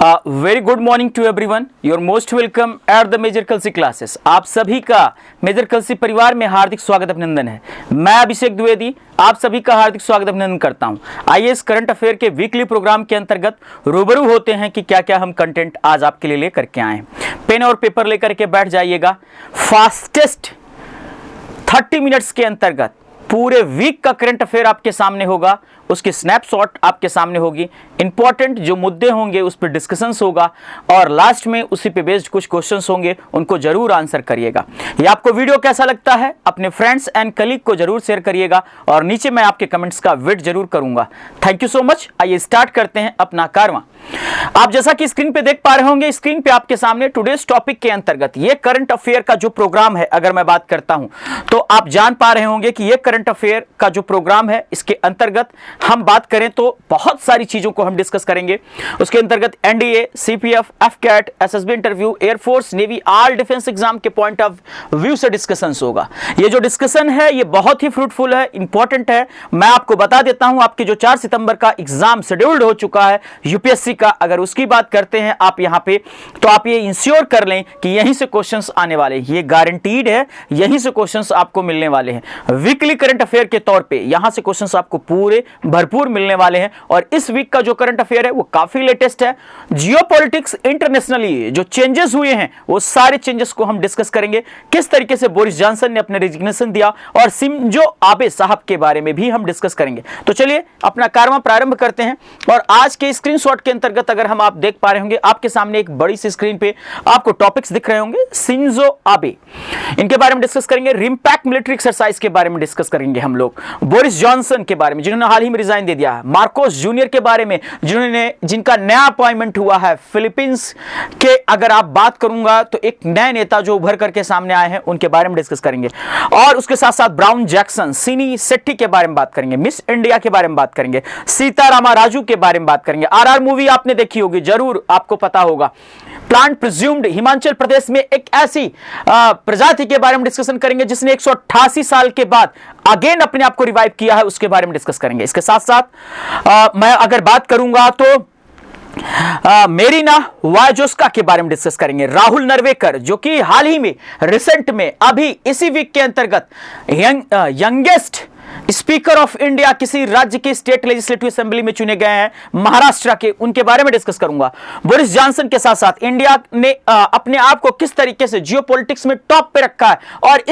Very good morning to everyone, your most welcome at the major Kalsi classes. आप सभी का major कलसी परिवार में हार्दिक स्वागत अभिनंदन है। मैं अभिषेक द्विवेदी आप सभी का हार्दिक स्वागत अभिनंदन करता हूं। आइए इस करंट अफेयर के वीकली प्रोग्राम के अंतर्गत रूबरू होते हैं कि क्या क्या हम कंटेंट आज आपके लिए लेकर के आए हैं। पेन और पेपर लेकर के बैठ जाइएगा। फास्टेस्ट 30 मिनट्स के अंतर्गत पूरे वीक का करंट अफेयर आपके सामने होगा, उसकी स्नैपशॉट आपके सामने होगी, इंपॉर्टेंट जो मुद्दे होंगे उस पर डिस्कशंस होगा और लास्ट में उसी पे बेस्ड कुछ क्वेश्चंस होंगे, उनको जरूर आंसर करिएगा। ये आपको वीडियो कैसा लगता है अपने फ्रेंड्स एंड कलीग को जरूर शेयर करिएगा और नीचे मैं आपके कमेंट्स का वेट जरूर करूंगा। Thank you so much. आइए स्टार्ट करते हैं अपना कारवां। आप जैसा कि स्क्रीन पे देख पा रहे होंगे, स्क्रीन पे आपके सामने टुडेस टॉपिक के अंतर्गत ये करंट अफेयर का जो प्रोग्राम है, अगर मैं बात करता हूं तो आप जान पा रहे होंगे कि ये करंट अफेयर का जो प्रोग्राम है इसके अंतर्गत हम बात करें तो बहुत सारी चीजों को हम डिस्कस करेंगे। उसके अंतर्गत NDA, CPF, AFCAT, SSB interview, air force, navy, all defence exam के पॉइंट ऑफ व्यू से डिस्कशंस होगा। ये जो डिस्कशन है ये बहुत ही फ्रूटफुल है, इंपॉर्टेंट है। मैं आपको बता देता हूं, आपके जो 4 सितंबर का एग्जाम शेड्यूल्ड हो चुका है यूपीएससी का, अगर उसकी बात करते हैं आप यहां पे, तो आप ये इंश्योर कर लें कि यहीं से क्वेश्चंस आने वाले हैं। ये गारंटीड है, यहीं से क्वेश्चंस आपको मिलने वाले हैं। वीकली करंट अफेयर के तौर पे यहां से क्वेश्चंस आपको पूरे भरपूर मिलने वाले हैं और इस वीक का जो करंट अफेयर है वो काफी लेटेस्ट है। जियोपॉलिटिक्स इंटरनेशनली जो चेंजेस हुए हैं वो सारे चेंजेस को हम डिस्कस करेंगे। किस तरीके से बोरिस जॉनसन ने अपने रेजिग्नेशन दिया और शिंजो आबे साहब के बारे में भी हम डिस्कस करेंगे। तो चलिए अपना कारवां प्रारंभ करते हैं और आज के स्क्रीनशॉट के अंतर्गत अगर हम आप देख पा रहे होंगे, आपके सामने एक बड़ी सी स्क्रीन पे आपको टॉपिक्स दिख रहे होंगे। शिंजो आबे, इनके बारे में डिस्कस करेंगे। रिम्पैक्ट मिलिट्री एक्सरसाइज के बारे में डिस्कस करेंगे हम लोग। बोरिस जॉनसन के बारे में जिन्होंने हाल ही में रिजाइन दे दिया है। मार्कोस जूनियर के बारे में जिनका नया अपॉइंटमेंट हुआ है फिलीपींस के, अगर आप बात करूंगा तो एक नए नेता जो उभर करके सामने आए हैं उनके बारे में डिस्कस करेंगे। और उसके साथ साथ ब्राउन जैक्सन, सिनी सेट्टी के बारे में बात करेंगे। मिस इंडिया के बारे में बात करेंगे। सीतारामा राजू के बारे में बात करेंगे। आरआर मूवी आपने देखी होगी, जरूर आपको पता होगा। प्लांट प्रिज्यूम्ड, हिमाचल प्रदेश में एक ऐसी प्रजाति के बारे में डिस्कशन करेंगे जिसने 188 साल के बाद अगेन अपने आप को रिवाइव किया है, उसके बारे में डिस्कस करेंगे। इसके साथ साथ मैं अगर बात करूंगा तो मेरीना वाजोस्का के बारे में डिस्कस करेंगे। राहुल नरवेकर जो कि हाल ही में रिसेंट में अभी इसी वीक के अंतर्गत यंगेस्ट स्पीकर ऑफ इंडिया किसी राज्य के स्टेट लेजिस्लेटिव असेंबली में चुने गए हैं, महाराष्ट्र के, उनके बारे में डिस्कस करूंगा। बोरिस जॉनसन के साथ साथ इंडिया ने अपने आप को किस तरीके से जियोपॉलिटिक्स में टॉप पे रखा है और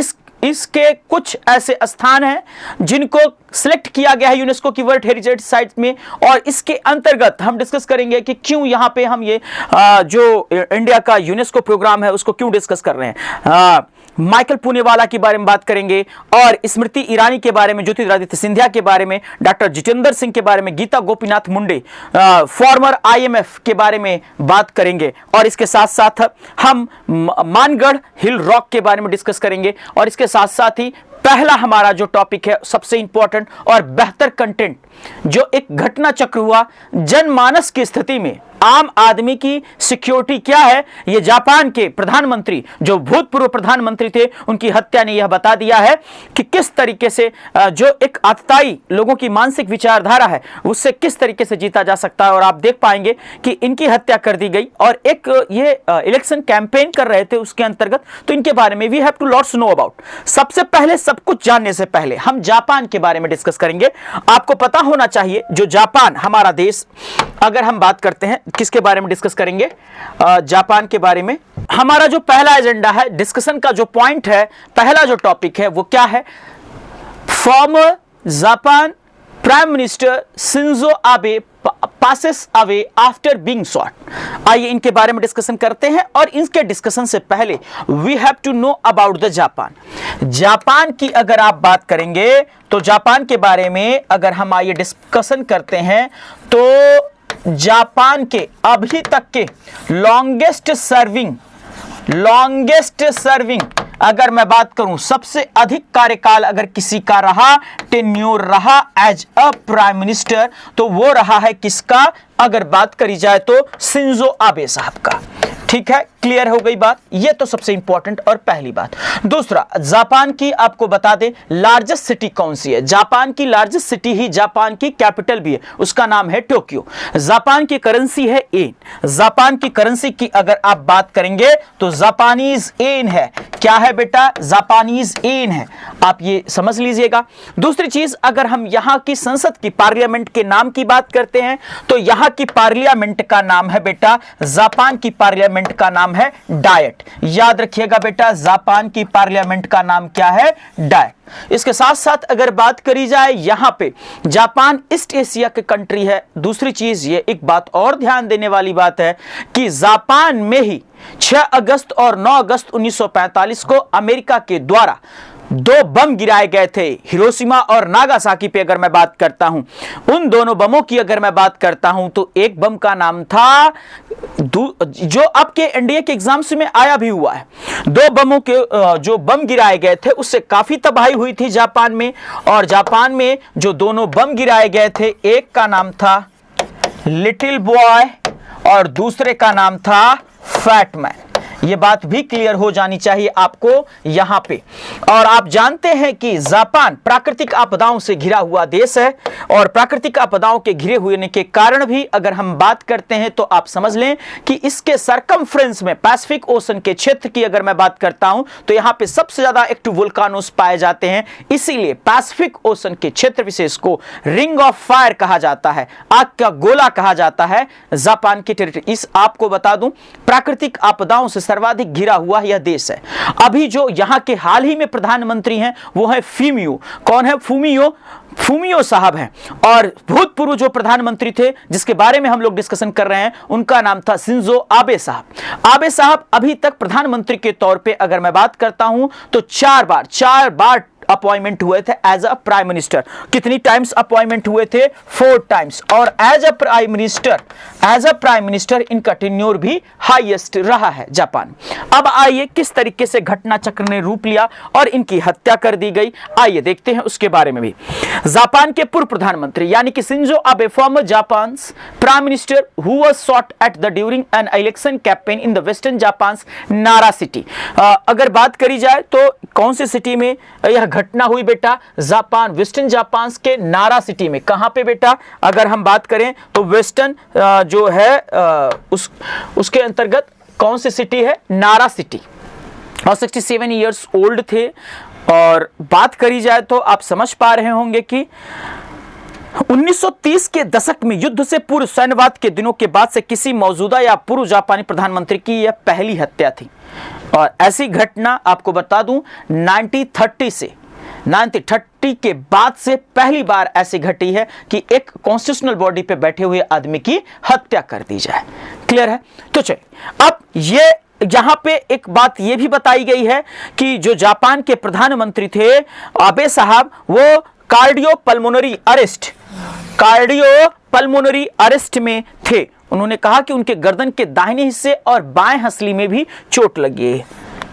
इसके कुछ ऐसे स्थान हैं जिनको सिलेक्ट किया गया है यूनेस्को की वर्ल्ड हेरिटेज साइट में, और इसके अंतर्गत हम डिस्कस करेंगे कि क्यों यहां पे हम ये जो इंडिया का यूनेस्को प्रोग्राम है उसको क्यों डिस्कस कर रहे हैं। माइकल पुनेवाला के बारे में बात करेंगे और स्मृति ईरानी के बारे में, ज्योतिरादित्य सिंधिया के बारे में, डॉक्टर जितेंद्र सिंह के बारे में, गीता गोपीनाथ मुंडे फॉर्मर आईएमएफ के बारे में बात करेंगे और इसके साथ साथ हम मानगढ़ हिल रॉक के बारे में डिस्कस करेंगे और इसके साथ साथ ही पहला हमारा जो टॉपिक है सबसे इंपॉर्टेंट और बेहतर कंटेंट, जो एक घटना चक्र हुआ जनमानस की स्थिति में आम आदमी की सिक्योरिटी क्या है, ये जापान के प्रधानमंत्री जो भूतपूर्व प्रधानमंत्री थे उनकी हत्या ने यह बता दिया है कि किस तरीके से जो एक आतताई लोगों की मानसिक विचारधारा है उससे किस तरीके से जीता जा सकता है। और आप देख पाएंगे कि इनकी हत्या कर दी गई और एक ये इलेक्शन कैंपेन कर रहे थे उसके अंतर्गत, तो इनके बारे में we have to lots know about. सबसे पहले सब कुछ जानने से पहले हम जापान के बारे में डिस्कस करेंगे। आपको पता होना चाहिए जो जापान हमारा देश, अगर हम बात करते हैं किसके बारे में डिस्कस करेंगे, जापान के बारे में। हमारा जो पहला एजेंडा है डिस्कशन का, जो पॉइंट है, पहला जो टॉपिक है वो क्या है, farmer Japan prime minister Shinzo Abe passes away after being shot। आइए इनके बारे में डिस्कशन करते हैं और इनके डिस्कशन से पहले we have to know about the Japan. Japan की अगर आप बात करेंगे तो जापान के बारे में अगर हम आइए डिस्कशन करते हैं तो जापान के अभी तक के लॉन्गेस्ट सर्विंग अगर मैं बात करूं, सबसे अधिक कार्यकाल अगर किसी का रहा, टेन्योर रहा एज अ प्राइम मिनिस्टर, तो वो रहा है किसका, अगर बात करी जाए तो शिंजो आबे साहब का। ठीक है, क्लियर हो गई बात, ये तो सबसे इंपॉर्टेंट और पहली बात। दूसरा, जापान की आपको बता दें लार्जेस्ट सिटी कौन सी है। जापान की लार्जेस्ट सिटी ही जापान की कैपिटल भी है, उसका नाम है टोक्यो। जापान की करेंसी है येन। जापान की करेंसी की अगर आप बात करेंगे तो जापानीज येन है। क्या है बेटा? जापानीज येन है, आप ये समझ लीजिएगा। दूसरी चीज, अगर हम यहां की संसद की पार्लियामेंट के नाम की बात करते हैं तो यहां की पार्लियामेंट का नाम है बेटा, जापान की पार्लियामेंट का नाम है डायट। याद रखिएगा बेटा, जापान की पार्लियामेंट का नाम क्या है? डायट। इसके साथ साथ अगर बात करी जाए, यहां पे जापान ईस्ट एशिया के कंट्री है। दूसरी चीज, ये एक बात और ध्यान देने वाली बात है कि जापान में ही 6 अगस्त और 9 अगस्त 1945 को अमेरिका के द्वारा 2 बम गिराए गए थे, हिरोशिमा और नागासाकी पे। अगर मैं बात करता हूं, उन दोनों बमों की अगर मैं बात करता हूं तो एक बम का नाम था, जो आपके एनडीए के एग्जाम्स में आया भी हुआ है, 2 बमों के जो बम गिराए गए थे उससे काफी तबाही हुई थी जापान में। और जापान में जो दोनों बम गिराए गए थे, एक का नाम था लिटिल बॉय और दूसरे का नाम था फैट मैन। यह बात भी क्लियर हो जानी चाहिए आपको यहां पे। और आप जानते हैं कि जापान प्राकृतिक आपदाओं से घिरा हुआ देश है, और प्राकृतिक आपदाओं के घिरे होने के कारण भी अगर हम बात करते हैं तो आप समझ लें कि इसके सरकमफ्रेंस में पैसिफिक ओशन के क्षेत्र की अगर मैं बात करता हूं तो यहां पे सबसे ज्यादा एक्टिव वोल्कानोस पाए जाते हैं। इसीलिए पैसिफिक ओशन के क्षेत्र विशेष को रिंग ऑफ फायर कहा जाता है, आग का गोला कहा जाता है जापान की टेरिटरी। इस आपको बता दूं, प्राकृतिक आपदाओं से सर्वाधिक घिरा हुआ यह देश है। अभी जो यहां के हाल ही में प्रधानमंत्री हैं वो है फूमियो। कौन है? फूमियो साहब हैं। और भूतपूर्व जो प्रधानमंत्री थे जिसके बारे में हम लोग डिस्कशन कर रहे हैं, उनका नाम था शिंजो आबे साहब। आबे साहब अभी तक प्रधानमंत्री के तौर पे अगर मैं बात करता हूं तो 4 बार अपॉइंटमेंट हुए थे एज अ प्राइम मिनिस्टर। कितनी टाइम्स अपॉइंटमेंट हुए थे? 4 टाइम्स। और एज अ प्राइम मिनिस्टर इनका टेन्योर भी हाईएस्ट रहा है जापान। अब आइए किस तरीके से घटना चक्र ने रूप लिया और इनकी हत्या कर दी गई, आइए देखते हैं उसके बारे में भी। जापान के पूर्व प्रधानमंत्री यानी कि Shinzo Abe, farmer Japan prime minister who was shot at the during an election campaign in the western Japan नारा सिटी। अगर बात करी जाए तो कौन सी सिटी में यह घटना हुई बेटा? जापान, वेस्टर्न जापान के नारा सिटी में। कहां पे बेटा? अगर हम बात करें तो वेस्टर्न जो है उसके अंतर्गत कौन सी सिटी है? नारा सिटी। और 67 ईयर्स ओल्ड थे। और बात करी जाए तो आप समझ पा रहे होंगे कि 1930 के दशक में युद्ध से पूर्व सैन्यवाद के दिनों के बाद से किसी मौजूदा या पूर्व जापानी प्रधानमंत्री की यह पहली हत्या थी। और ऐसी घटना आपको बता दूं 1930 के बाद से पहली बार ऐसी घटी है कि एक कॉन्स्टिट्यूशनल बॉडी पे बैठे हुए आदमी की हत्या कर दी जाए। क्लियर है? तो चलिए, अब ये यहां पे एक बात यह भी बताई गई है कि जो जापान के प्रधानमंत्री थे आबे साहब, वो कार्डियो पल्मोनरी अरेस्ट में थे। उन्होंने कहा कि उनके गर्दन के दाहिने हिस्से और बाएं हंसली में भी चोट लगी है।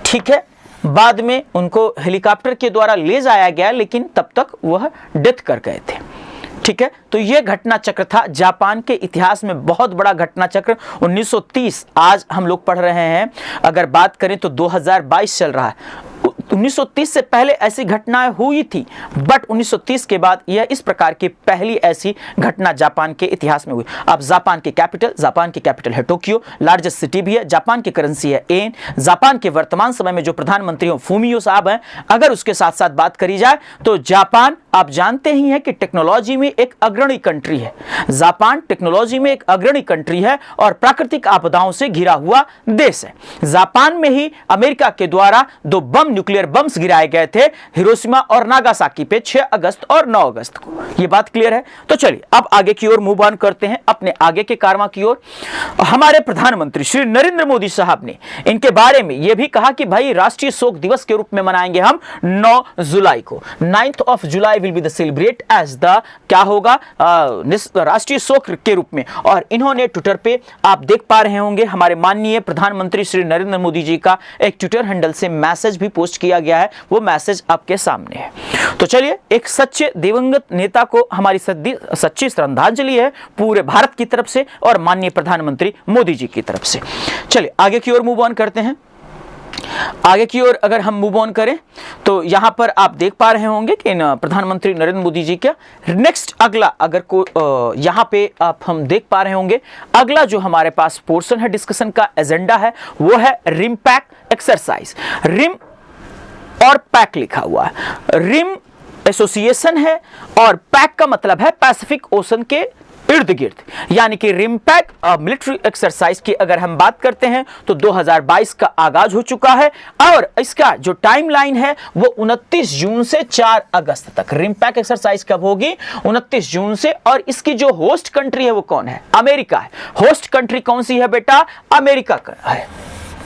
ठीक है, बाद में उनको हेलीकॉप्टर के द्वारा ले जाया गया, लेकिन तब तक वह डेथ कर गए थे। ठीक है, तो यह घटना चक्र था जापान के इतिहास में बहुत बड़ा घटना चक्र। 1930 आज हम लोग पढ़ रहे हैं, अगर बात करें तो 2022 चल रहा है। 1930 से पहले ऐसी घटनाएं हुई थी, बट 1930 के बाद यह इस प्रकार की पहली ऐसी घटना जापान के इतिहास में हुई। अब जापान की कैपिटल है टोक्यो, लार्जेस्ट सिटी भी है, जापान की करेंसी है येन। जापान के वर्तमान समय में जो प्रधानमंत्री फूमियो साहब हैं, अगर उसके साथ साथ बात करी जाए तो जापान आप जानते ही हैं कि टेक्नोलॉजी में एक अग्रणी कंट्री है। जापान टेक्नोलॉजी में एक अग्रणी कंट्री है और प्राकृतिक आपदाओं से घिरा हुआ देश है। जापान में ही अमेरिका के द्वारा 2 न्यूक्लियर बम्स गिराए गए थे, हिरोशिमा और नागासाकी पे 6 अगस्त और 9 अगस्त को। यह बात क्लियर है? तो चलिए अब आगे की ओर मूव ऑन करते हैं, अपने आगे के कारवा की ओर। हमारे प्रधानमंत्री श्री नरेंद्र मोदी साहब ने इनके बारे में यह भी कहा कि भाई राष्ट्रीय शोक दिवस के रूप में मनाएंगे हम 9 जुलाई को। 9th of July will be the celebrate as the क्या होगा राष्ट्रीय शोक के रूप में। और इन्होंने ट्विटर पे आप देख पा रहे होंगे हमारे माननीय प्रधानमंत्री श्री नरेंद्र मोदी जी का एक ट्विटर हैंडल से मैसेज भी पोस्ट किया गया है, वो मैसेज आपके सामने है। तो चलिए, एक सच्चे दिवंगत नेता को हमारी सच्ची श्रद्धांजलि है पूरे भारत की तरफ से और माननीय प्रधानमंत्री मोदी जी की तरफ से। चलिए आगे की ओर मूव ऑन करते हैं। आगे की ओर अगर हम मूव ऑन करें तो यहां पर आप देख पा रहे होंगे कि प्रधानमंत्री नरेंद्र मोदी जी का नेक्स्ट अगला अगर को यहां पे आप हम देख पा रहे होंगे अगला जो हमारे पास पोर्शन है डिस्कशन का एजेंडा है वो है रिम पैक एक्सरसाइज। रिम और पैक लिखा हुआ है, रिम एसोसिएशन है और पैक का मतलब है पैसिफिक ओशन के इर्द गिर्द, यानी कि रिम पैक मिलिट्री एक्सरसाइज की अगर हम बात करते हैं तो 2022 का आगाज हो चुका है और इसका जो टाइमलाइन है वो 29 जून से 4 अगस्त तक। रिम पैक एक्सरसाइज कब होगी? 29 जून से। और इसकी जो होस्ट कंट्री है वो कौन है? अमेरिका है। होस्ट कंट्री कौन सी है बेटा? अमेरिका का है।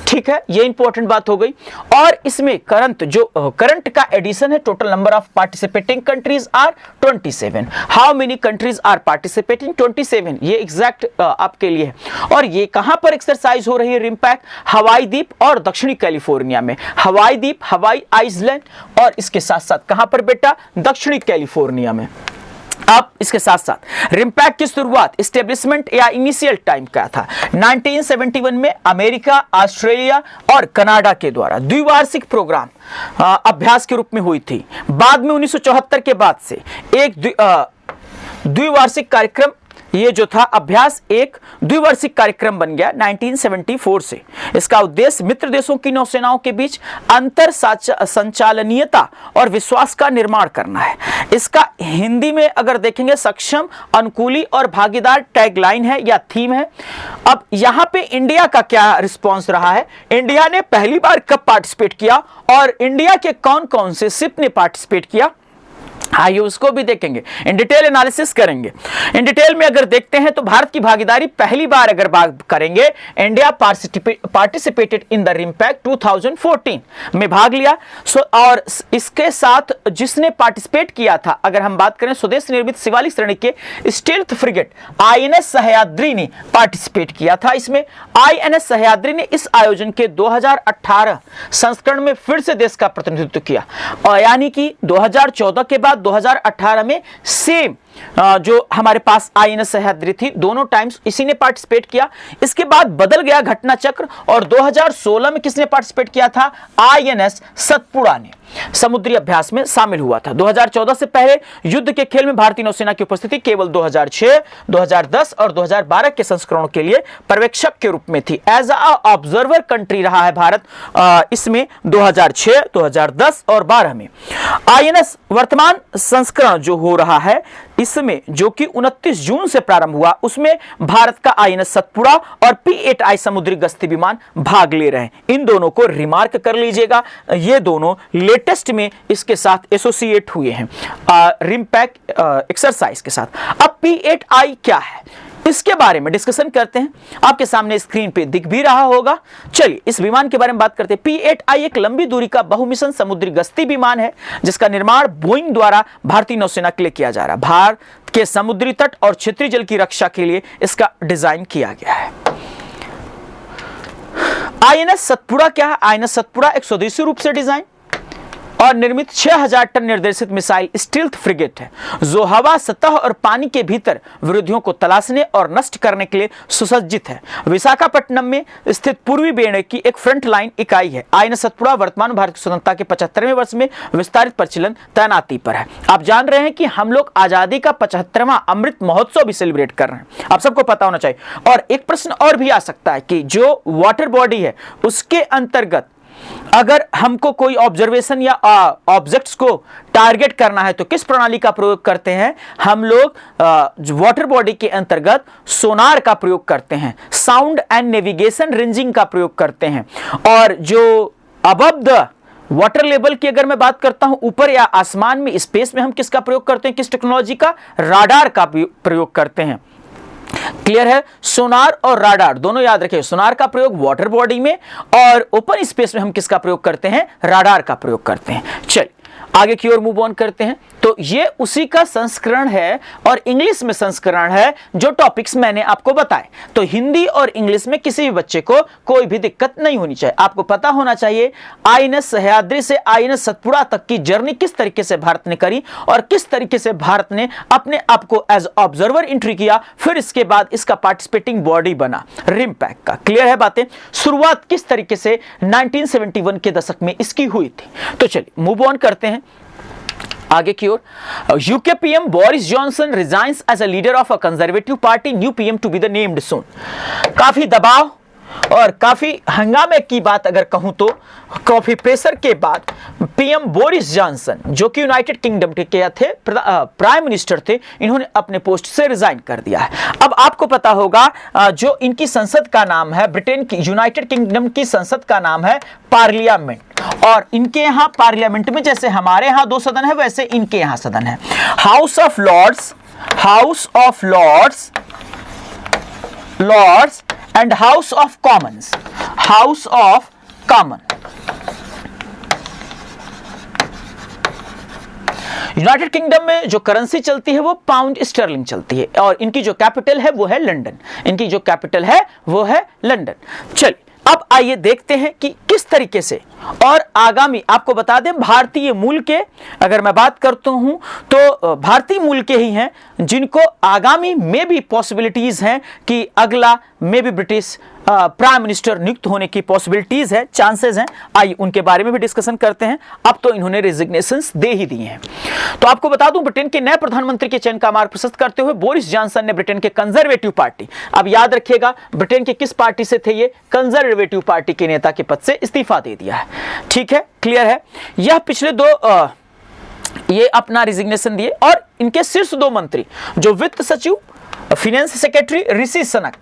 ठीक है, ये इंपॉर्टेंट बात हो गई। और इसमें करंट का एडिशन है, total number of participating countries are 27। How many countries are participating? 27। ये एग्जैक्ट आपके लिए है। और ये कहां पर एक्सरसाइज हो रही है रिम पैक? हवाई द्वीप और दक्षिणी कैलिफोर्निया में। हवाई द्वीप, हवाई आइलैंड और इसके साथ साथ कहां पर बेटा? दक्षिणी कैलिफोर्निया में। अब इसके साथ साथ रिम पैक की शुरुआत एस्टेब्लिशमेंट या इनिशियल टाइम का था 1971 में अमेरिका, ऑस्ट्रेलिया और कनाडा के द्वारा द्विवार्षिक प्रोग्राम अभ्यास के रूप में हुई थी। बाद में 1974 के बाद से एक द्विवार्षिक कार्यक्रम, ये जो था अभ्यास एक द्विवार्षिक कार्यक्रम बन गया 1974 से। इसका उद्देश्य मित्र देशों की नौसेनाओं के बीच अंतर संचालनीयता और विश्वास का निर्माण करना है। इसका हिंदी में अगर देखेंगे सक्षम, अनुकूली और भागीदार टैगलाइन है या थीम है। अब यहां पे इंडिया का क्या रिस्पॉन्स रहा है? इंडिया ने पहली बार कब पार्टिसिपेट किया और इंडिया के कौन कौन से शिप ने पार्टिसिपेट किया, आइए उसको भी देखेंगे, इन डिटेल एनालिसिस करेंगे। इन डिटेल में अगर देखते हैं तो भारत की भागीदारी पहली बार अगर बात करेंगे, India participated in the RIMPAC 2014 में भाग लिया। और इसके साथ जिसने पार्टिसिपेट किया था, अगर हम बात करें स्वदेश निर्मित शिवालिक श्रेणी के स्टील्थ फ्रिगेट INS सह्याद्री ने पार्टिसिपेट किया था। इसमें INS सह्याद्री ने इस आयोजन के 2018 संस्करण में फिर से देश का प्रतिनिधित्व किया, और यानी कि 2014 के बाद 2018 में सेम जो हमारे पास INS सह्याद्री थी, दोनों टाइम्स इसी ने पार्टिसिपेट किया। इसके बाद बदल गया घटना चक्र और 2016 में किसने पार्टिसिपेट किया था? INS सतपुड़ा ने समुद्री अभ्यास में शामिल हुआ था। 2014 से पहले युद्ध के खेल में भारतीय नौसेना की उपस्थिति केवल 2006, 2010 और 2012 के संस्करणों के लिए पर्यवेक्षक के रूप में थी। एज अ ऑब्जर्वर कंट्री रहा है भारत इसमें 2006, 2010 और 12 में। INS वर्तमान संस्करण जो हो रहा है इसमें, जो कि 29 जून से प्रारंभ हुआ, उसमें भारत का INS सतपुड़ा और P8I समुद्री गश्ती विमान भाग ले रहे हैं। इन दोनों को रिमार्क कर लीजिएगा, ये दोनों लेटेस्ट में इसके साथ एसोसिएट हुए हैं रिम पैक एक्सरसाइज के साथ। अब P8I क्या है इसके बारे में डिस्कशन करते हैं। आपके सामने स्क्रीन पे दिख भी रहा होगा। चलिए इस विमान के बारे में बात करते हैं। P8I एक लंबी दूरी का बहुमिशन समुद्री गश्ती विमान है जिसका निर्माण बोइंग द्वारा भारतीय नौसेना के लिए किया जा रहा है। भारत के समुद्री तट और क्षेत्रीय जल की रक्षा के लिए इसका डिजाइन किया गया है। INS सतपुड़ा क्या है? INS सतपुड़ा एक स्वदेशी रूप से डिजाइन और निर्मित 6000 टन निर्देशित मिसाइल स्टील्थ फ्रिगेट है जो हवा, सतह और पानी के भीतर विरोधियों को तलाशने और नष्ट करने के लिए सुसज्जित है। विशाखापट्टनम में स्थित पूर्वी बेड़े की एक फ्रंट लाइन इकाई है। INS सतपुड़ा वर्तमान भारत की स्वतंत्रता के 75वें वर्ष में विस्तारित प्रचलन तैनाती पर है। आप जान रहे हैं कि हम लोग आजादी का 75वां अमृत महोत्सव भी सेलिब्रेट कर रहे हैं, आप सबको पता होना चाहिए। और एक प्रश्न और भी आ सकता है कि जो वाटर बॉडी है उसके अंतर्गत अगर हमको कोई ऑब्जर्वेशन या ऑब्जेक्ट्स को टारगेट करना है तो किस प्रणाली का प्रयोग करते हैं? हम लोग वाटर बॉडी के अंतर्गत सोनार का प्रयोग करते हैं, साउंड एंड नेविगेशन रेंजिंग का प्रयोग करते हैं। और जो अबव द वाटर लेवल की अगर मैं बात करता हूं, ऊपर या आसमान में, स्पेस में, हम किसका प्रयोग करते हैं? किस टेक्नोलॉजी का? राडार का प्रयोग करते हैं। क्लियर है? सोनार और राडार दोनों याद रखिए। सोनार का प्रयोग वाटर बॉडी में और ओपन स्पेस में हम किसका प्रयोग करते हैं? राडार का प्रयोग करते हैं। चलिए आगे की ओर मूव ऑन करते हैं। तो ये उसी का संस्करण है और इंग्लिश में संस्करण है जो टॉपिक्स मैंने आपको बताए। तो हिंदी और इंग्लिश में किसी भी बच्चे को कोई भी दिक्कत नहीं होनी चाहिए। आपको पता होना चाहिए आईएनएस सह्याद्री से आईएनएस सतपुड़ा तक की जर्नी किस तरीके से भारत ने करी और किस तरीके से भारत ने अपने आप को एज ऑब्जर्वर एंट्री किया, फिर इसके बाद इसका पार्टिसिपेटिंग बॉडी बना रिमपैक का। क्लियर है बातें? शुरुआत किस तरीके से 1971 के दशक में इसकी हुई थी। तो चलिए मूव ऑन करते हैं आगे की ओर। UK PM Boris Johnson resigns as a leader of a conservative party, new PM to be the named soon. काफी दबाव और काफी हंगामे की बात अगर कहूं तो काफी प्रेशर के बाद पीएम बोरिस जॉनसन जो कि यूनाइटेड किंगडम के थे, प्राइम मिनिस्टर थे, इन्होंने अपने पोस्ट से रिजाइन कर दिया है। अब आपको पता होगा जो इनकी संसद का नाम है, ब्रिटेन की यूनाइटेड किंगडम की संसद का नाम है पार्लियामेंट, और इनके यहाँ पार्लियामेंट में जैसे हमारे यहाँ 2 सदन है वैसे इनके यहाँ सदन है। House of Lords and House of Commons. House of Common United Kingdom में जो करेंसी चलती है वो पाउंड स्टर्लिंग चलती है और इनकी जो कैपिटल है वो है लंदन। इनकी जो कैपिटल है वो है लंदन। चलिए अब आइए देखते हैं कि किस तरीके से और आगामी, आपको बता दें भारतीय मूल के अगर मैं बात करता हूं तो भारतीय मूल के ही हैं जिनको आगामी में भी पॉसिबिलिटीज हैं कि अगला में भी ब्रिटिश प्राइम मिनिस्टर नियुक्त होने की पॉसिबिलिटीज है, चांसेस हैं। आइए उनके बारे में भी डिस्कशन करते हैं। अब तो इन्होंने रेजिग्नेशंस दे ही दिए हैं। तो आपको बता दूं ब्रिटेन के नए प्रधानमंत्री के चयन का मार्ग प्रशस्त करते हुए बोरिस जॉनसन ने ब्रिटेन के कंजर्वेटिव पार्टी, अब याद रखिएगा ब्रिटेन के किस पार्टी से थे ये, कंजर्वेटिव पार्टी के नेता के पद से इस्तीफा दे दिया है। ठीक है, क्लियर है। यह पिछले ये अपना रिजिग्नेशन दिए और इनके शीर्ष 2 मंत्री जो वित्त सचिव, फिनेंस सेक्रेटरी ऋषि सनक,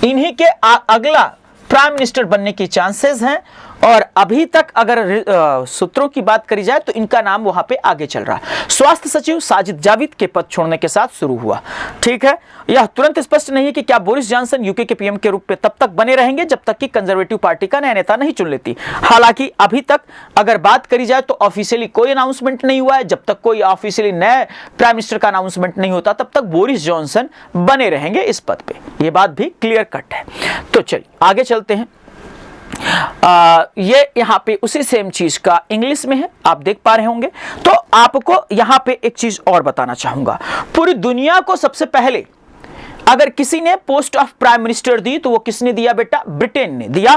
इन्हीं के अगला प्राइम मिनिस्टर बनने की चांसेस हैं। और अभी तक अगर सूत्रों की बात करी जाए तो इनका नाम वहां पे आगे चल रहा है। स्वास्थ्य सचिव साजिद जाविद के पद छोड़ने के साथ शुरू हुआ। ठीक है, यह तुरंत स्पष्ट नहीं है कि क्या बोरिस जॉनसन यूके के पीएम के रूप में तब तक बने रहेंगे जब तक कि कंजर्वेटिव पार्टी का नया नेता नहीं चुन लेती। हालांकि अभी तक अगर बात करी जाए तो ऑफिशियली कोई अनाउंसमेंट नहीं हुआ है। जब तक कोई ऑफिशियली नए प्राइम मिनिस्टर का अनाउंसमेंट नहीं होता तब तक बोरिस जॉनसन बने रहेंगे इस पद पे, ये बात भी क्लियर कट है। तो चलिए आगे चलते हैं। ये यहाँ पे उसी सेम चीज का इंग्लिश में है, आप देख पा रहे होंगे। तो आपको यहाँ पे एक चीज और बताना चाहूंगा। पूरी दुनिया को सबसे पहले अगर किसी ने पोस्ट ऑफ प्राइम मिनिस्टर दी तो वो किसने दिया बेटा? ब्रिटेन ने दिया,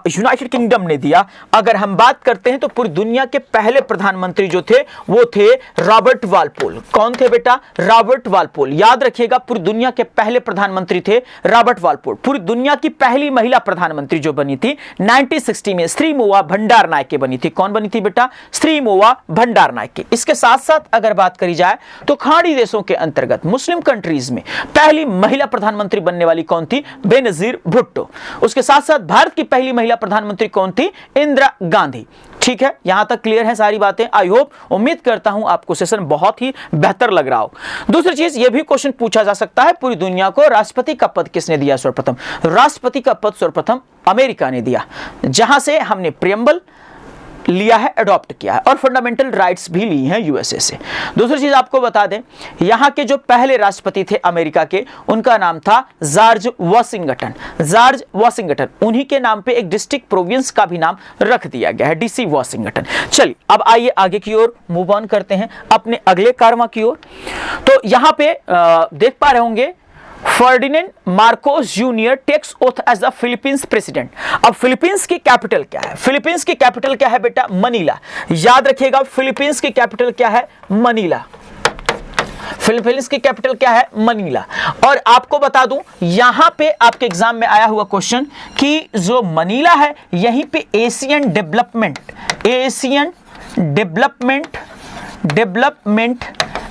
यूनाइटेड किंगडम ने दिया। अगर हम बात करते हैं तो पूरी दुनिया के पहले प्रधानमंत्री जो थे वो थे रॉबर्ट वालपोल। कौन थे बेटा? Robert Walpole. याद रखिएगा पूरी दुनिया के पहले प्रधानमंत्री थे रॉबर्ट वालपोल। पूरी दुनिया की पहली महिला प्रधानमंत्री जो बनी थी 1960 में श्रीमोवा भंडारनायके बनी थी। कौन बनी थी बेटा? श्रीमोवा भंडारनायके। इसके साथ साथ अगर बात करी जाए तो खाड़ी देशों के अंतर्गत मुस्लिम कंट्रीज में पहली महिला प्रधानमंत्री बनने वाली कौन थी? बेनजीर भुट्टो। उसके साथ साथ भारत की पहली महिला प्रधानमंत्री कौन थी? इंदिरा गांधी। ठीक है, यहां तक क्लियर है सारी बातें। आई होप, उम्मीद करता हूं आपको सेशन बहुत ही बेहतर लग रहा हो। दूसरी चीज यह भी क्वेश्चन पूछा जा सकता है, पूरी दुनिया को राष्ट्रपति का पद किसने दिया सर्वप्रथम? राष्ट्रपति का पद सर्वप्रथम अमेरिका ने दिया, जहां से हमने प्रियम्बल लिया है, अडॉप्ट किया है और फंडामेंटल राइट्स भी ली हैं यूएसए से। दूसरी चीज आपको बता दें, यहां के जो पहले राष्ट्रपति थे अमेरिका के, उनका नाम था जॉर्ज वॉशिंगटन। जॉर्ज वॉशिंगटन, उन्हीं के नाम पे एक डिस्ट्रिक्ट प्रोविंस का भी नाम रख दिया गया है, डीसी वॉशिंगटन। चलिए अब आइए आगे की ओर मूव ऑन करते हैं अपने अगले कारवा की ओर। तो यहां पे देख पा रहे होंगे Ferdinand Marcos Junior takes oath as the Philippines president. अब फिलीपींस की कैपिटल क्या है? फिलीपींस की कैपिटल क्या है बेटा? मनीला। याद रखिएगा फिलीपींस की कैपिटल क्या है? मनीला। फिलीपींस की कैपिटल क्या है? मनीला। और आपको बता दूं यहां पे आपके एग्जाम में आया हुआ क्वेश्चन कि जो मनीला है यहीं पे एशियन डेवलपमेंट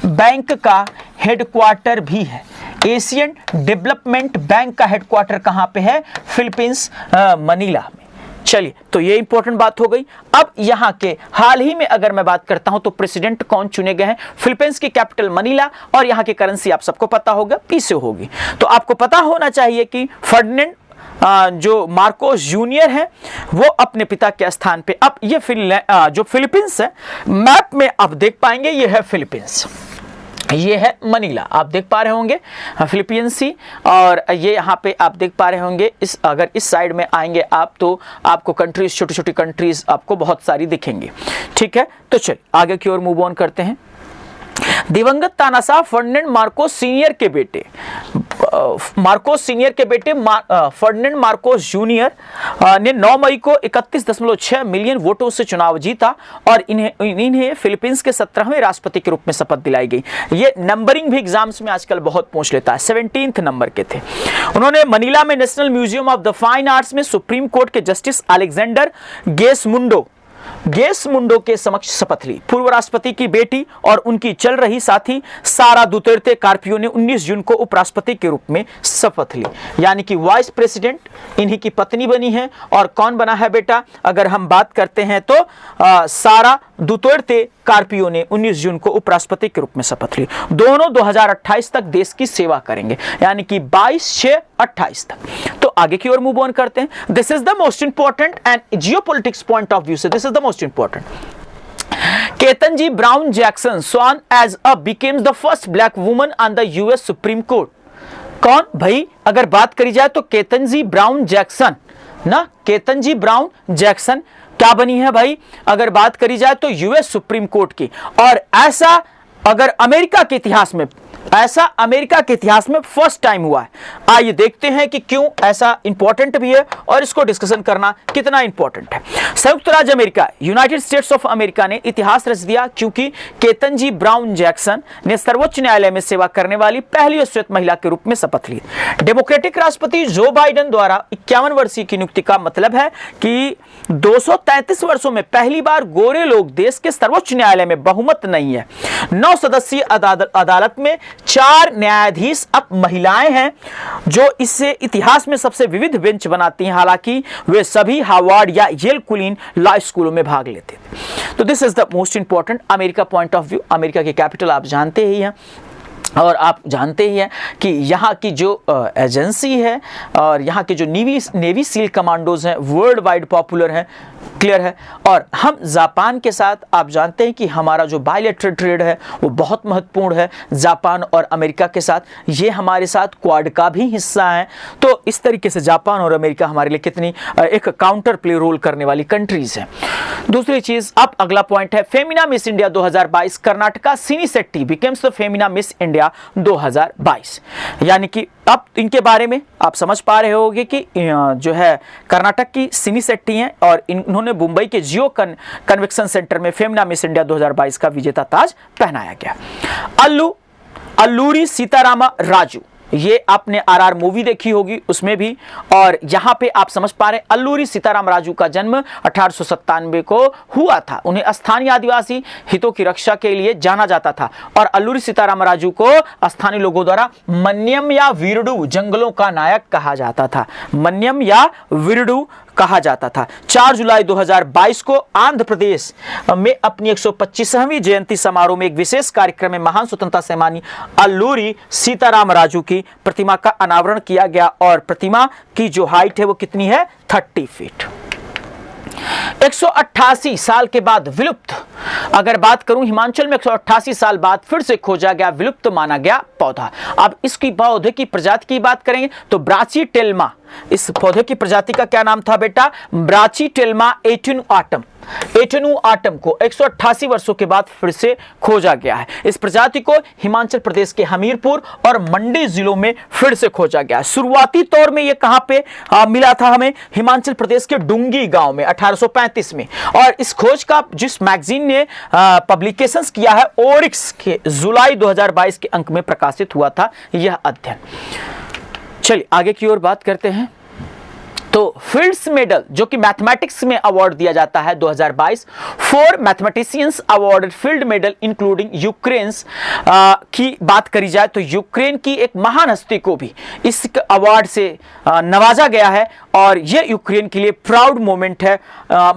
बैंक का हेडक्वार्टर भी है। एशियन डेवलपमेंट बैंक का हेडक्वार्टर कहां पे है? फिलीपींस मनीला में। चलिए, तो ये इंपॉर्टेंट बात हो गई। अब यहां के हाल ही में अगर मैं बात करता हूं तो प्रेसिडेंट कौन चुने गए हैं? फिलीपींस की कैपिटल मनीला और यहां की करेंसी आप सबको पता होगा, पीसो होगी। तो आपको पता होना चाहिए कि फर्डिनेंड जो मार्कोस जूनियर है वो अपने पिता के स्थान पे। अब ये जो फिलीपींस है, मैप में आप देख पाएंगे ये है फिलीपींस, ये है मनीला, आप देख पा रहे होंगे फिलीपींस सी, और ये यहाँ पे आप देख पा रहे होंगे अगर इस साइड में आएंगे आप तो आपको कंट्रीज, छोटी छोटी कंट्रीज आपको बहुत सारी दिखेंगी। ठीक है, तो चलिए आगे की ओर मूव ऑन करते हैं। दिवंगत तानाशाह फर्डिनेंड मार्कोस सीनियर के बेटे फर्डिनेंड मार्कोस जूनियर ने 9 मई को 31.6 मिलियन वोटों से चुनाव जीता और इन्हें फिलीपींस के 17वें राष्ट्रपति के रूप में शपथ दिलाई गई। ये नंबरिंग भी एग्जाम्स में आजकल बहुत पूछ लेता है, 17th नंबर के थे। उन्होंने मनीला में national museum of the fine arts में सुप्रीम कोर्ट के जस्टिस अलेक्जेंडर गेसमुंडो के समक्ष शपथ ली। पूर्व राष्ट्रपति की बेटी और उनकी चल रही साथी सारा दुतेर्ते कार्पियो ने 19 जून को उपराष्ट्रपति के रूप में शपथ ली, यानी कि वाइस प्रेसिडेंट इन्हीं की पत्नी बनी है। और कौन बना है बेटा, अगर हम बात करते हैं तो सारा दुतेर्ते कार्पियो ने 19 जून को उपराष्ट्रपति के रूप में शपथ ली। दोनों 2028 तक देश की सेवा करेंगे, यानी कि 22/6/28 तक। तो आगे की ओर मूव ऑन करते हैं। This is the most important and geopolitics point of view से this is the most important. Ketanji Brown Jackson sworn as a became the first black woman on the US Supreme Court। कौन भाई, अगर बात करी जाए तो Ketanji Brown Jackson ना, Ketanji Brown Jackson क्या बनी है भाई, अगर बात करी जाए तो यूएस सुप्रीम कोर्ट की। और ऐसा अगर अमेरिका के इतिहास में फर्स्ट टाइम हुआ है। आइए देखते हैं कि क्यों ऐसा इंपॉर्टेंट भी है और इसको डिस्कशन करना कितना इंपॉर्टेंट है। संयुक्त राज्य America, United states of America ने इतिहास रच दिया क्योंकि केतनजी ब्राउन जैक्सन ने सर्वोच्च न्यायालय में सेवा करने वाली पहली श्वेत महिला के रूप में शपथ ली। डेमोक्रेटिक राष्ट्रपति जो बाइडेन द्वारा 51 वर्षीय की नियुक्ति का मतलब है कि 233 वर्षों में पहली बार गोरे लोग देश के सर्वोच्च न्यायालय में बहुमत नहीं है। 9 सदस्यीय अदालत में 4 न्यायाधीश अब महिलाएं हैं, जो इससे इतिहास में सबसे विविध बेंच बनाती हैं। हालांकि वे सभी हार्वर्ड या येल कुलीन लॉ स्कूलों में भाग लेते थे। तो this is the most important America point of view. America की कैपिटल आप जानते ही हैं, और आप जानते ही हैं कि यहाँ की जो एजेंसी है और यहाँ के जो नेवी सील कमांडोज हैं वर्ल्ड वाइड पॉपुलर हैं, क्लियर है। और हम जापान के साथ आप जानते हैं कि हमारा जो बायलैटरल ट्रेड है वो बहुत महत्वपूर्ण है जापान और अमेरिका के साथ। ये हमारे साथ क्वाड का भी हिस्सा है। तो इस तरीके से जापान और अमेरिका हमारे लिए कितनी एक काउंटर प्ले रोल करने वाली कंट्रीज हैं। दूसरी चीज, अब अगला पॉइंट है फेमिना मिस इंडिया 2022। कर्नाटका सिनी Shetty becomes the Femina miss India 2022। यानी कि अब इनके बारे में आप समझ पा रहे होंगे कि जो है कर्नाटक की सिनी शेट्टी हैं और इन्होंने मुंबई के जियो कन्वेंशन सेंटर में फेमिना मिस इंडिया 2022 का विजेता ताज पहनाया गया। अल्लूरी सीतारामा राजू, ये आपने आरआर मूवी देखी होगी उसमें भी, और यहां पे आप समझ पा रहे अल्लूरी सीताराम राजू का जन्म 1897 को हुआ था। उन्हें स्थानीय आदिवासी हितों की रक्षा के लिए जाना जाता था और अल्लूरी सीताराम राजू को स्थानीय लोगों द्वारा मन्यम या वीरडू जंगलों का नायक कहा जाता था। मन्यम या वीरडू कहा जाता था। 4 जुलाई 2022 को आंध्र प्रदेश में अपनी 125वीं जयंती समारोह में एक विशेष कार्यक्रम में महान स्वतंत्रता सेनानी अल्लूरी सीताराम राजू की प्रतिमा का अनावरण किया गया और प्रतिमा की जो हाइट है वो कितनी है 30 फीट। 188 साल के बाद विलुप्त, अगर बात करूं हिमाचल में 188 साल बाद फिर से खोजा गया विलुप्त माना गया पौधा। अब इसकी पौधे की प्रजाति की बात करेंगे तो ब्राचीटेल्मा, इस पौधे की प्रजाति का क्या नाम था बेटा, ब्राचीटेल्मा एटेनुआटम को 188 वर्षों के बाद फिर से खोजा गया है। इस प्रजाति को हिमाचल प्रदेश के हमीरपुर और मंडी जिलों में फिर से खोजा गया है। शुरुआती तौर में यह कहां पे मिला था हमें, हिमाचल प्रदेश के डुंगी गांव में 1835 में। और इस खोज का जिस मैगजीन ने पब्लिकेशंस किया है ओरिक्स के जुलाई 2022 के अंक में प्रकाशित हुआ था यह अध्ययन। चलिए आगे की ओर बात करते हैं। तो फील्ड्स मेडल जो कि मैथमेटिक्स में अवार्ड दिया जाता है 2022, 4 mathematicians awarded field medal including Ukraine's की बात करी जाए तो यूक्रेन की एक महान हस्ती को भी इस अवार्ड से नवाजा गया है और यह यूक्रेन के लिए प्राउड मोमेंट है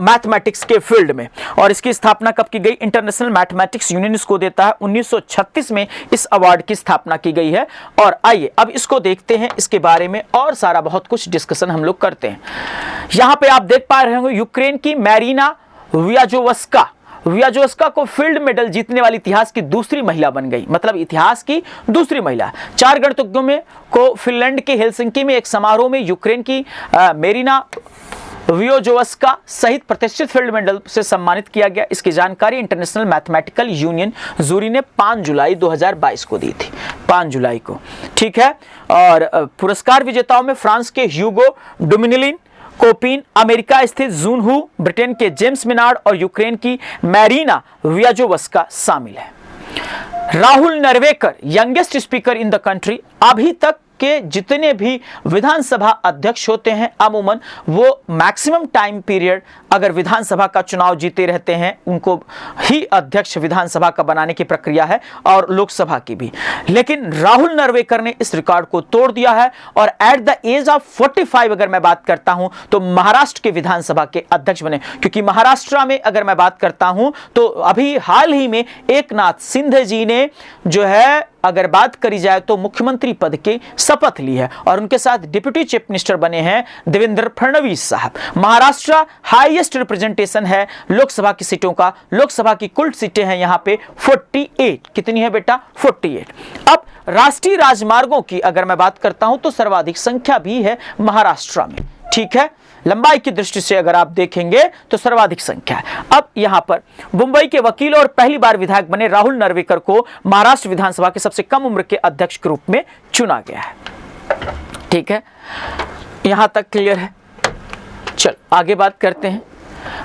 मैथमेटिक्स के फील्ड में। और इसकी स्थापना कब की गई? इंटरनेशनल मैथमेटिक्स यूनियन इसको देता है, 1936 में इस अवार्ड की स्थापना की गई है। और आइए अब इसको देखते हैं, इसके बारे में और सारा बहुत कुछ डिस्कशन हम लोग करते हैं। यहां पे आप देख पा रहे होंगे यूक्रेन की मैरीना वियाजोवस्का को फील्ड मेडल जीतने वाली इतिहास की दूसरी महिला बन गई, मतलब इतिहास की दूसरी महिला। 4 गणतज्ञों में को फिनलैंड के हेलसिंकी में एक समारोह में यूक्रेन की मेरीना वियाजोवस्का सहित प्रतिष्ठित फील्ड मेडल से सम्मानित किया गया। इसकी जानकारी इंटरनेशनल मैथमेटिकल यूनियन जूरी ने 5 जुलाई 2022 को दी थी, 5 जुलाई को, ठीक है। और पुरस्कार विजेताओं में फ्रांस के ह्यूगो डोमिनिलिन कोपिन, अमेरिका स्थित जूनहू, ब्रिटेन के जेम्स मिनार्ड और यूक्रेन की मैरीना वियाजोवस्का शामिल है। Rahul Narwekar youngest speaker in the country. अभी तक के जितने भी विधानसभा अध्यक्ष होते हैं अमूमन वो मैक्सिमम टाइम पीरियड अगर विधानसभा का चुनाव जीते रहते हैं, उनको ही अध्यक्ष विधानसभा का बनाने की प्रक्रिया है और लोकसभा की भी। लेकिन राहुल नरवेकर ने इस रिकॉर्ड को तोड़ दिया है और एट द एज ऑफ 45 अगर मैं बात करता हूं तो महाराष्ट्र के विधानसभा के अध्यक्ष बने। क्योंकि महाराष्ट्र में अगर मैं बात करता हूं तो अभी हाल ही में एकनाथ शिंदे जी ने जो है अगर बात करी जाए तो मुख्यमंत्री पद की शपथ ली है और उनके साथ डिप्टी चीफ मिनिस्टर बने हैं देवेंद्र फडणवीस साहब। महाराष्ट्र हाईएस्ट रिप्रेजेंटेशन है लोकसभा की सीटों का। लोकसभा की कुल सीटें हैं यहां पे 48। कितनी है बेटा? 48। अब राष्ट्रीय राजमार्गों की अगर मैं बात करता हूं तो सर्वाधिक संख्या भी है महाराष्ट्र में, ठीक है। लंबाई की दृष्टि से अगर आप देखेंगे तो सर्वाधिक संख्या है। अब यहां पर मुंबई के वकील और पहली बार विधायक बने राहुल नरवेकर को महाराष्ट्र विधानसभा के सबसे कम उम्र के अध्यक्ष के रूप में चुना गया है, ठीक है। यहां तक क्लियर है? चल आगे बात करते हैं।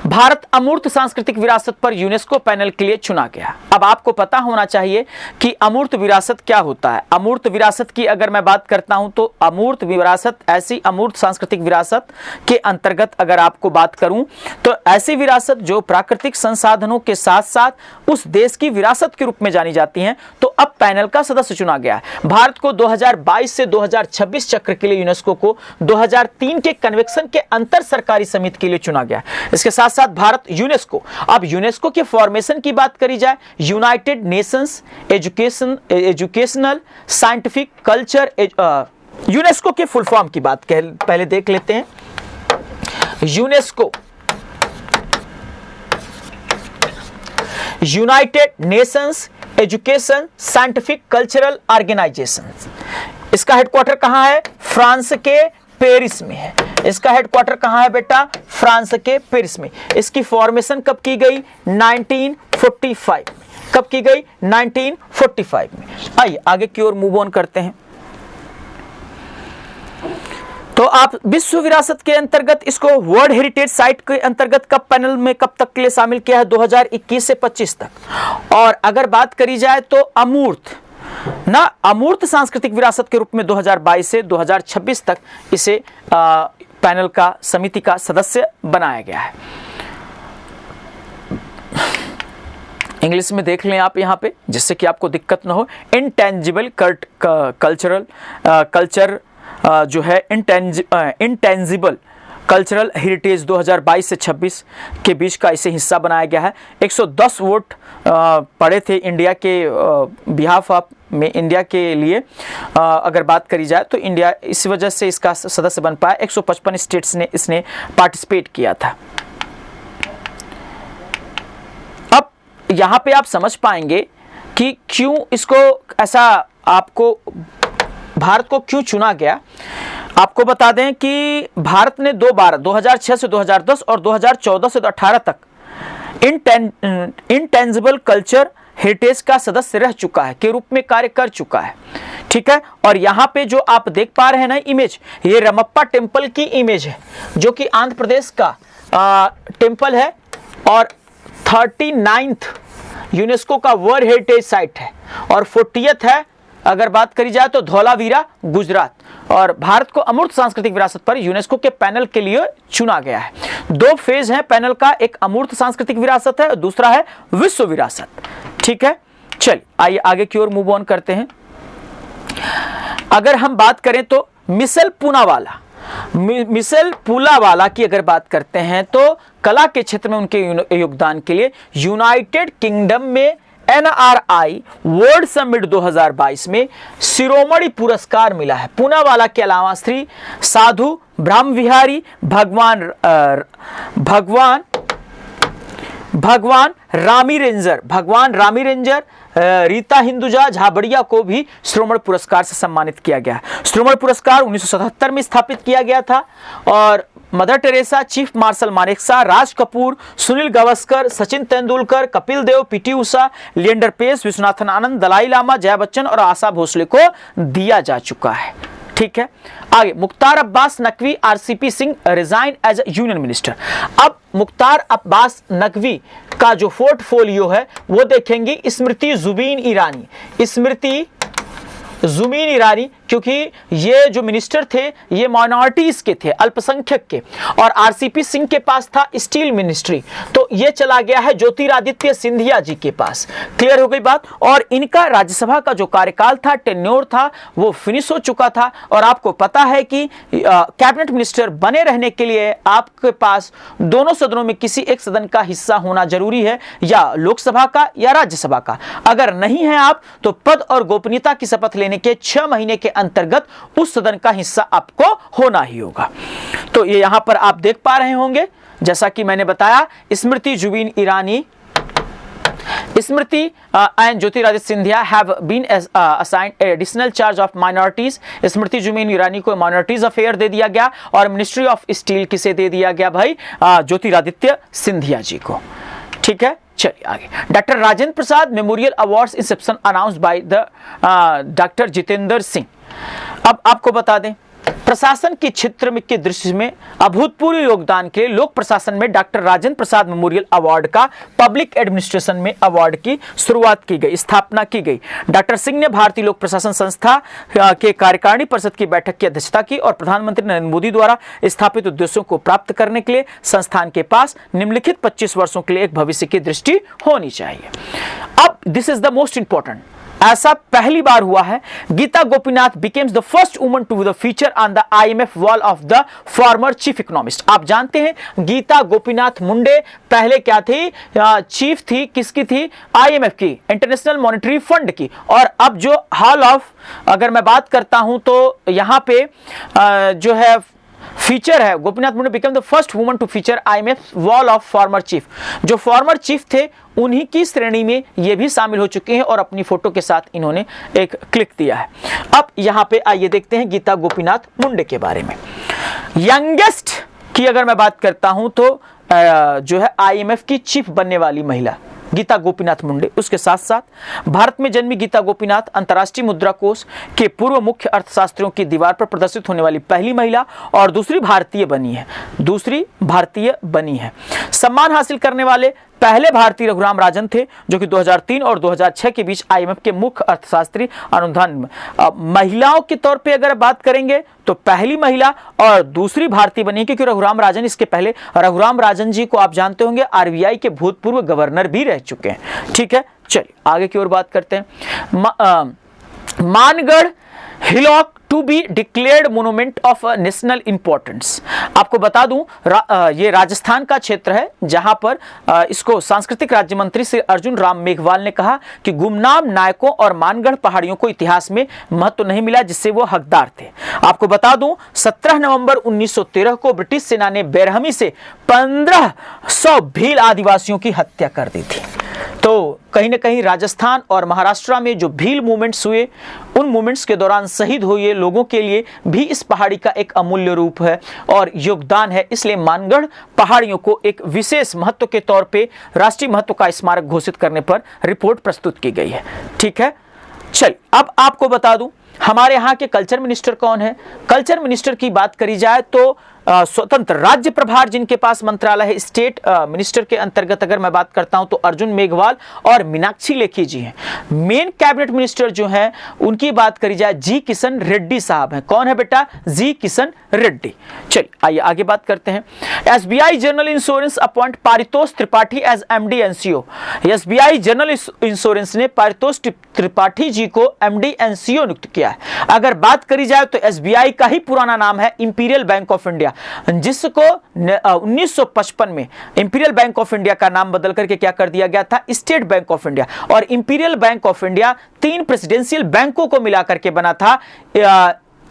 भारत अमूर्त सांस्कृतिक विरासत पर यूनेस्को पैनल के लिए चुना गया। अब आपको पता होना चाहिए कि अमूर्त विरासत क्या होता है। अमूर्त विरासत की अगर मैं बात करता हूं तो अमूर्त विरासत ऐसी अमूर्त सांस्कृतिक विरासत के अंतर्गत अगर आपको बात करूं तो ऐसी विरासत जो प्राकृतिक संसाधनों के साथ साथ उस देश की विरासत के रूप में जानी जाती हैं। तो अब पैनल का सदस्य चुना गया है। भारत को 2022 से 2026 चक्र के लिए यूनेस्को को 2003 के कन्वेक्शन के अंतर सरकारी समिति के लिए चुना गया है। इसके साथ साथ भारत यूनेस्को, अब यूनेस्को के फॉर्मेशन की बात करी जाए, United Nations Educational Scientific Culture, UNESCO के फुल फॉर्म की बात पहले देख लेते हैं। UNESCO United Nations Education Scientific Cultural Organization. इसका हेडक्वार्टर कहां है? फ्रांस के पेरिस में है। इसका हेडक्वार्टर कहां है बेटा? फ्रांस के पेरिस में। इसकी फॉर्मेशन कब की गई? 1945 में। कब की गई? 1945 में। आइए आगे की ओर मूव ऑन करते हैं। तो आप विश्व विरासत के अंतर्गत इसको वर्ल्ड हेरिटेज साइट के अंतर्गत कब पैनल में कब तक के लिए शामिल किया है? 2021 से 25 तक। और अगर बात करी जाए तो अमूर्त सांस्कृतिक विरासत के रूप में 2022 से 2026 तक इसे पैनल का समिति का सदस्य बनाया गया है। इंग्लिश में देख लें आप यहां पे जिससे कि आपको दिक्कत ना हो। इंटेंजिबल कल्चर जो है इंटेंजिबल कल्चरल हेरिटेज 2022 से 26 के बीच का इसे हिस्सा बनाया गया है। 110 वोट पड़े थे इंडिया के बिहाफ ऑफ में, इंडिया के लिए अगर बात करी जाए तो इंडिया इस वजह से इसका सदस्य बन पाया। 155 स्टेट्स ने इसने पार्टिसिपेट किया था। अब यहां पे आप समझ पाएंगे कि क्यों इसको ऐसा आपको भारत को क्यों चुना गया। आपको बता दें कि भारत ने 2 बार 2006 से 2010 और 2014 से 2018 तक इंटेंजिबल कल्चर हेरिटेज का सदस्य रह चुका है, के रूप में कार्य कर चुका है, ठीक है। और यहाँ पे जो आप देख पा रहे हैं ना इमेज, ये रमप्पा टेम्पल की इमेज है जो कि आंध्र प्रदेश का टेम्पल है और 39th यूनेस्को का वर्ल्ड हेरिटेज साइट है और 40th है अगर बात करी जाए तो धौलावीरा गुजरात। और भारत को अमूर्त सांस्कृतिक विरासत पर यूनेस्को के पैनल के लिए चुना गया है। 2 फेज हैं पैनल का, एक अमूर्त सांस्कृतिक विरासत है और दूसरा है विश्व विरासत। ठीक है, चलिए आइए आगे की ओर मूव ऑन करते हैं। अगर हम बात करें तो मिशेल पूनावाला की अगर बात करते हैं तो कला के क्षेत्र में उनके योगदान के लिए यूनाइटेड किंगडम में NRI वर्ल्ड समिट 2022 में शिरोमणि पुरस्कार मिला है। पूनावाला के अलावा श्री साधु ब्रह्मविहारी, भगवान रामी रेंजर, रीता हिंदुजा झाबड़िया को भी श्रोमण पुरस्कार से सम्मानित किया गया। श्रोमण पुरस्कार 1977 में स्थापित किया गया था और Mother Teresa, chief marshal Manekshaw, Raj Kapoor, Sunil Gavaskar, Sachin Tendulkar, Kapil Dev, PT Usha, Leander Paes, Viswanathan Anand, Dalai Lama, Jaya Bachchan और आशा भोसले को दिया जा चुका है। ठीक है, आगे Mukhtar Abbas Naqvi, RCP Singh resign as union minister. अब मुख्तार अब्बास नकवी का जो पोर्टफोलियो है वो देखेंगे स्मृति जुबीन ईरानी, क्योंकि ये जो मिनिस्टर थे ये माइनॉरिटीज के थे, अल्पसंख्यक के, और RCP सिंह के पास था स्टील मिनिस्ट्री, तो ये चला गया है ज्योतिरादित्य सिंधिया जी के पास। क्लियर हो गई बात। और इनका राज्यसभा का जो कार्यकाल था, टेन्योर था, वो फिनिश हो चुका था। और आपको पता है कि कैबिनेट मिनिस्टर बने रहने के लिए आपके पास दोनों सदनों में किसी एक सदन का हिस्सा होना जरूरी है, या लोकसभा का या राज्यसभा का। अगर नहीं है आप तो पद और गोपनीयता की शपथ लेने के 6 महीने के अंतर्गत उस सदन का हिस्सा आपको होना ही होगा। तो ये यहां पर आप देख पा रहे होंगे, जैसा कि मैंने बताया, Smriti Zubin Irani, Smriti and Jyotiraditya Scindia have been assigned additional charge of minorities. Smriti Zubin Irani को माइनॉरिटीज अफेयर दे दिया गया और मिनिस्ट्री ऑफ स्टील किसे दे दिया गया भाई? ज्योतिरादित्य सिंधिया जी को। ठीक है, चलिए आगे। Doctor Rajendra Prasad memorial awards Inception announced by the doctor Jitendra Singh. अब आपको बता दें, प्रशासन के क्षेत्र में के दृष्टि में अभूतपूर्व योगदान के लोक प्रशासन में doctor Rajendra Prasad memorial award का पब्लिक एडमिनिस्ट्रेशन में अवार्ड की शुरुआत की गई, स्थापना की गई। डॉक्टर सिंह ने भारतीय लोक प्रशासन संस्था के कार्यकारिणी परिषद की बैठक की अध्यक्षता की और प्रधानमंत्री नरेंद्र मोदी द्वारा स्थापित उद्देश्यों को प्राप्त करने के लिए संस्थान के पास निम्नलिखित 25 वर्षों के लिए एक भविष्य की दृष्टि होनी चाहिए। अब this is the most important, ऐसा पहली बार हुआ है। Gita Gopinath becomes the first woman to the feature on the IMF wall of the former chief economist. आप जानते हैं गीता गोपीनाथ मुंडे पहले क्या थी? चीफ थी, किसकी थी? IMF की, इंटरनेशनल मॉनेटरी फंड की। और अब जो हॉल ऑफ, अगर मैं बात करता हूं तो यहां पे जो है फीचर है, Gopinath Munde become the first woman to feature IMF wall of former chief. जो फॉर्मर चीफ थे उन्हीं की श्रेणी में ये भी शामिल हो चुके हैं और अपनी फोटो के साथ इन्होंने एक क्लिक दिया है। अब यहां पे आइए देखते हैं गीता गोपीनाथ मुंडे के बारे में। यंगेस्ट की अगर मैं बात करता हूं तो जो है IMF की चीफ बनने वाली महिला गीता गोपीनाथ मुंडे। उसके साथ साथ भारत में जन्मी गीता गोपीनाथ अंतर्राष्ट्रीय मुद्रा कोष के पूर्व मुख्य अर्थशास्त्रियों की दीवार पर प्रदर्शित होने वाली पहली महिला और दूसरी भारतीय बनी है। सम्मान हासिल करने वाले पहले भारतीय रघुराम राजन थे, जो कि 2003 और 2006 के बीच IMF के मुख्य अर्थशास्त्री अनुसंधान में। महिलाओं के तौर पे अगर बात करेंगे तो पहली महिला और दूसरी भारतीय बनी, क्योंकि रघुराम राजन, इसके पहले रघुराम राजन जी को आप जानते होंगे RBI के भूतपूर्व गवर्नर भी रह चुके हैं। ठीक है, चलिए आगे की ओर बात करते हैं। Mangarh hillock to be declared monument of national importance. आपको बता दूं ये राजस्थान का क्षेत्र है, जहां पर इसको सांस्कृतिक राज्य मंत्री श्री अर्जुन राम मेघवाल ने कहा कि गुमनाम नायकों और मानगढ़ पहाड़ियों को इतिहास में महत्व नहीं मिला जिससे वो हकदार थे। आपको बता दूं 17 नवंबर 1913 को ब्रिटिश सेना ने बेरहमी से 1500 भील आदिवासियों की हत्या कर दी थी। तो कहीं ना कहीं राजस्थान और महाराष्ट्र में जो भील मूवमेंट्स हुए, उन मूवमेंट्स के दौरान शहीद हुए लोगों के लिए भी इस पहाड़ी का एक अमूल्य रूप है और योगदान है। इसलिए मानगढ़ पहाड़ियों को एक विशेष महत्व के तौर पे राष्ट्रीय महत्व का स्मारक घोषित करने पर रिपोर्ट प्रस्तुत की गई है। ठीक है, चलिए अब आपको बता दूं हमारे यहाँ के कल्चर मिनिस्टर कौन है? कल्चर मिनिस्टर की बात करी जाए तो स्वतंत्र राज्य प्रभार जिनके पास मंत्रालय है, स्टेट मिनिस्टर के अंतर्गत अगर मैं बात करता हूं तो अर्जुन मेघवाल और मीनाक्षी लेखी जी हैं। मेन कैबिनेट मिनिस्टर जो हैं उनकी बात करी जाए जी किशन रेड्डी साहब हैं। कौन है बेटा? जी किशन रेड्डी। चलिए आइए आगे बात करते हैं। SBI general insurance appoint Paritosh Tripathi as MD and CEO. SBI general insurance ने पारितोष त्रिपाठी जी को एमडी एनसीओ नियुक्त किया है। अगर बात करी जाए तो एसबीआई का ही पुराना नाम है इंपीरियल बैंक ऑफ इंडिया, जिसको 1955 में इंपीरियल बैंक ऑफ इंडिया का नाम बदल करके क्या कर दिया गया था? State Bank of India. और Imperial Bank of India 3 presidential बैंकों को मिलाकर के बना था,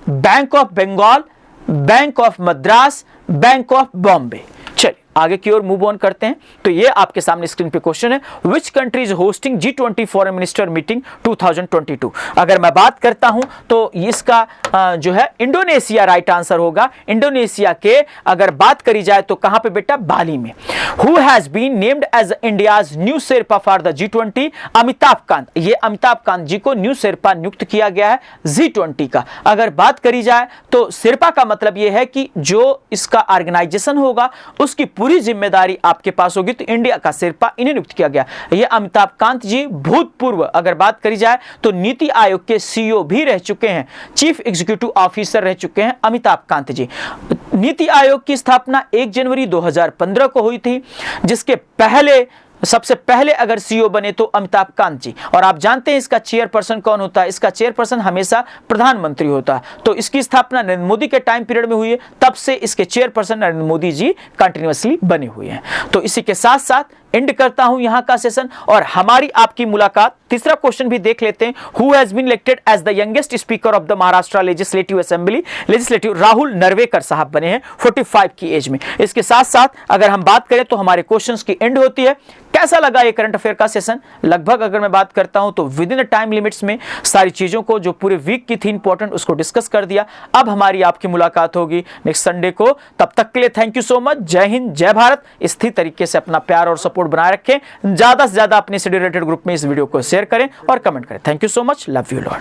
Bank of Bengal, Bank of Madras, Bank of Bombay. चलिए आगे की ओर मूव ऑन करते हैं। तो ये आपके सामने स्क्रीन पे क्वेश्चन है, which country is hosting G20 foreign minister meeting 2022। अगर मैं बात करता हूं तो इसका जो है इंडोनेशिया राइट आंसर होगा। इंडोनेशिया के अगर बात करी जाए तो कहां पे बेटा? बाली में। Who has been named as India's new sherpa for the G20? Amitabh Kant. ये अमिताभ कांत जी को न्यू शेरपा नियुक्त किया गया है G20 का। अगर बात करी जाए तो शेरपा का मतलब यह है कि जो इसका ऑर्गेनाइजेशन होगा उसकी पूरी जिम्मेदारी आपके पास होगी, तो इंडिया का शेरपा इन्हें नियुक्त किया गया। यह अमिताभ कांत जी भूतपूर्व अगर बात करी जाए तो नीति आयोग के सीईओ भी रह चुके हैं, चीफ एग्जीक्यूटिव ऑफिसर रह चुके हैं अमिताभ कांत जी। नीति आयोग की स्थापना 1 जनवरी 2015 को हुई थी, जिसके सबसे पहले अगर सीईओ बने तो अमिताभ कांत जी। और आप जानते हैं इसका चेयरपर्सन कौन होता है? इसका चेयरपर्सन हमेशा प्रधानमंत्री होता है। तो इसकी स्थापना नरेंद्र मोदी के टाइम पीरियड में हुई है, तब से इसके चेयरपर्सन नरेंद्र मोदी जी कंटिन्यूअसली बने हुए हैं। तो इसी के साथ साथ एंड करता हूं यहां का सेशन और हमारी आपकी मुलाकात। तीसरा क्वेश्चन भी देख लेते हैं। Who has been elected as the youngest speaker of the Maharashtra legislative assembly? Rahul Narwekar साहब बने हैं 45 की एज में। इसके साथ साथ अगर हम बात करें तो हमारे क्वेश्चंस की एंड होती है। कैसा लगा ये करंट अफेयर का सेशन? लगभग अगर मैं बात करता हूं तो विद इन टाइम लिमिट्स में सारी चीजों को जो पूरे वीक की थी इंपॉर्टेंट उसको डिस्कस कर दिया। अब हमारी आपकी मुलाकात होगी नेक्स्ट संडे को। तब तक के लिए थैंक यू सो मच। जय हिंद, जय भारत। इसी तरीके से अपना प्यार और सपोर्ट बनाए रखें। ज्यादा से ज्यादा अपने से रिलेटेड ग्रुप में इस वीडियो को शेयर करें और कमेंट करें। Thank you so much. Love you lot.